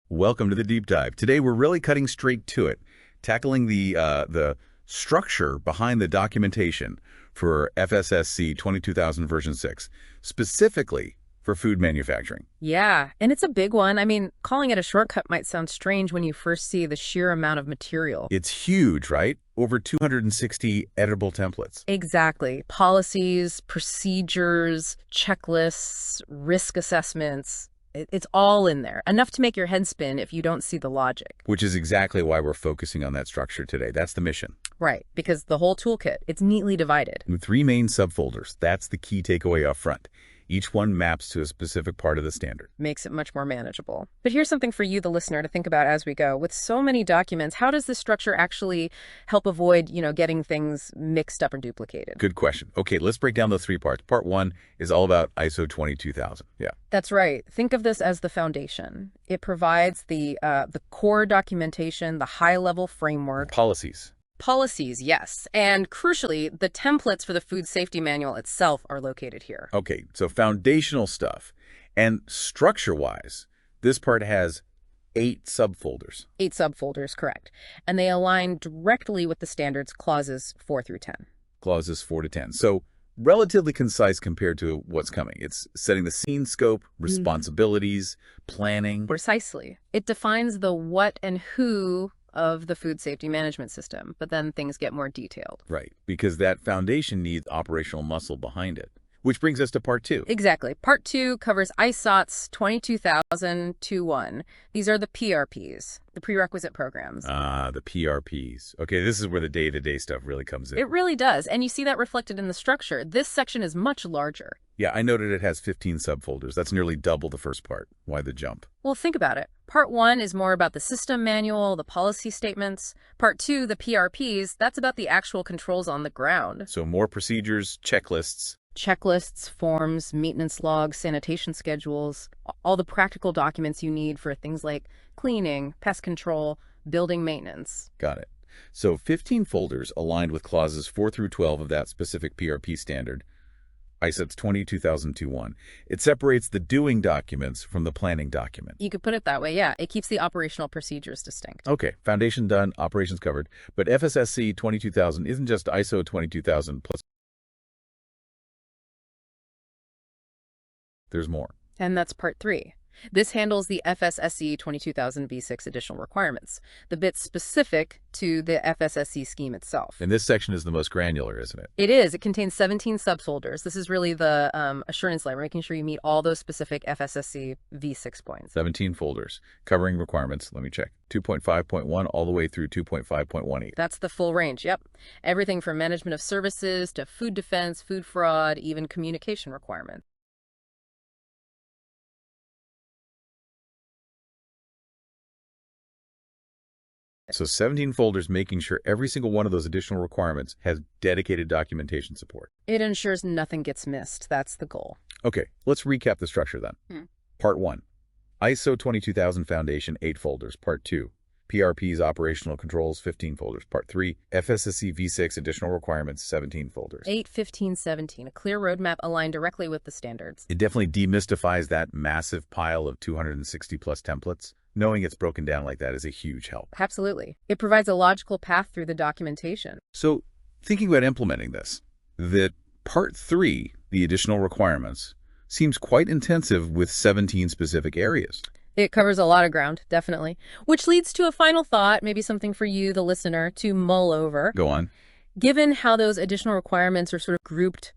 Welcome to the deep dive. Today we're really cutting straight to it, tackling the structure behind the documentation for FSSC 22000 version 6, specifically for food manufacturing. Yeah, and it's a big one. I mean, calling it a shortcut might sound strange when you first see the sheer amount of material. It's huge, right? Over 260 editable templates. Exactly. Policies, procedures, checklists, risk assessments. It's all in there. Enough to make your head spin if you don't see the logic. Which is exactly why we're focusing on that structure today. That's the mission. Right, because the whole toolkit, it's neatly divided. With 3 main subfolders, that's the key takeaway up front. Each one maps to a specific part of the standard. Makes it much more manageable. But here's something for you, the listener, to think about as we go. With so many documents, how does this structure actually help avoid, getting things mixed up or duplicated? Good question. Okay, let's break down those 3 parts. Part 1 is all about ISO 22000. Yeah. That's right. Think of this as the foundation. It provides the core documentation, the high-level framework. Policies, yes. And crucially, the templates for the food safety manual itself are located here. Okay, so foundational stuff. And structure-wise, this part has 8 subfolders. 8 subfolders, correct. And they align directly with the standards clauses 4 through 10. Clauses 4 to 10. So relatively concise compared to what's coming. It's setting the scene scope, responsibilities, planning. Precisely. It defines the what and who of the food safety management system, but then things get more detailed. Right, because that foundation needs operational muscle behind it. Which brings us to part 2. Exactly. Part 2 covers ISOTs 22000-1. These are the PRPs, the prerequisite programs. The PRPs. Okay, this is where the day-to-day stuff really comes in. It really does, and you see that reflected in the structure. This section is much larger. Yeah, I noted it has 15 subfolders. That's nearly double the first part. Why the jump? Well, think about it. Part 1 is more about the system manual, the policy statements. Part 2, the PRPs, that's about the actual controls on the ground. So more procedures, checklists. Checklists, forms, maintenance logs, sanitation schedules, all the practical documents you need for things like cleaning, pest control, building maintenance. Got it. So 15 folders aligned with clauses 4 through 12 of that specific PRP standard, ISO 22000-1. It separates the doing documents from the planning document. You could put it that way, yeah. It keeps the operational procedures distinct. Okay, foundation done, operations covered. But FSSC 22000 isn't just ISO 22000 plus. There's more. And that's part 3. This handles the FSSC 22000 V6 additional requirements, the bits specific to the FSSC scheme itself. And this section is the most granular, isn't it? It is. It contains 17 subfolders. This is really the assurance layer, making sure you meet all those specific FSSC V6 points. 17 folders covering requirements. Let me check. 2.5.1 all the way through 2.5.18. That's the full range, yep. Everything from management of services to food defense, food fraud, even communication requirements. So 17 folders, making sure every single one of those additional requirements has dedicated documentation support. It ensures nothing gets missed. That's the goal. Okay, let's recap the structure then. Part 1, ISO 22000 Foundation, 8 folders. Part 2, PRPs operational controls, 15 folders. Part 3, FSSC V6 additional requirements, 17 folders. 8, 15, 17. A clear roadmap aligned directly with the standards. It definitely demystifies that massive pile of 260 plus templates. Knowing it's broken down like that is a huge help. Absolutely. It provides a logical path through the documentation. So thinking about implementing this, that part 3, the additional requirements, seems quite intensive with 17 specific areas. It covers a lot of ground, definitely. Which leads to a final thought, maybe something for you, the listener, to mull over. Go on. Given how those additional requirements are sort of grouped,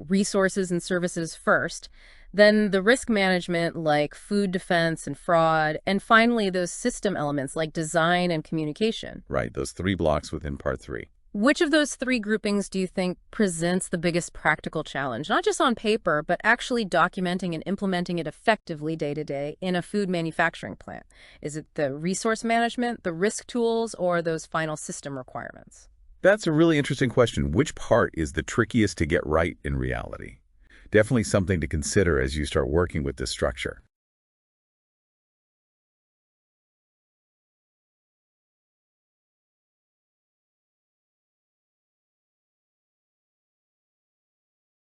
resources and services first, then the risk management like food defense and fraud, and finally those system elements like design and communication. Right, those 3 blocks within part 3. Which of those 3 groupings do you think presents the biggest practical challenge, not just on paper, but actually documenting and implementing it effectively day to day in a food manufacturing plant? Is it the resource management, the risk tools, or those final system requirements? That's a really interesting question. Which part is the trickiest to get right in reality? Definitely something to consider as you start working with this structure.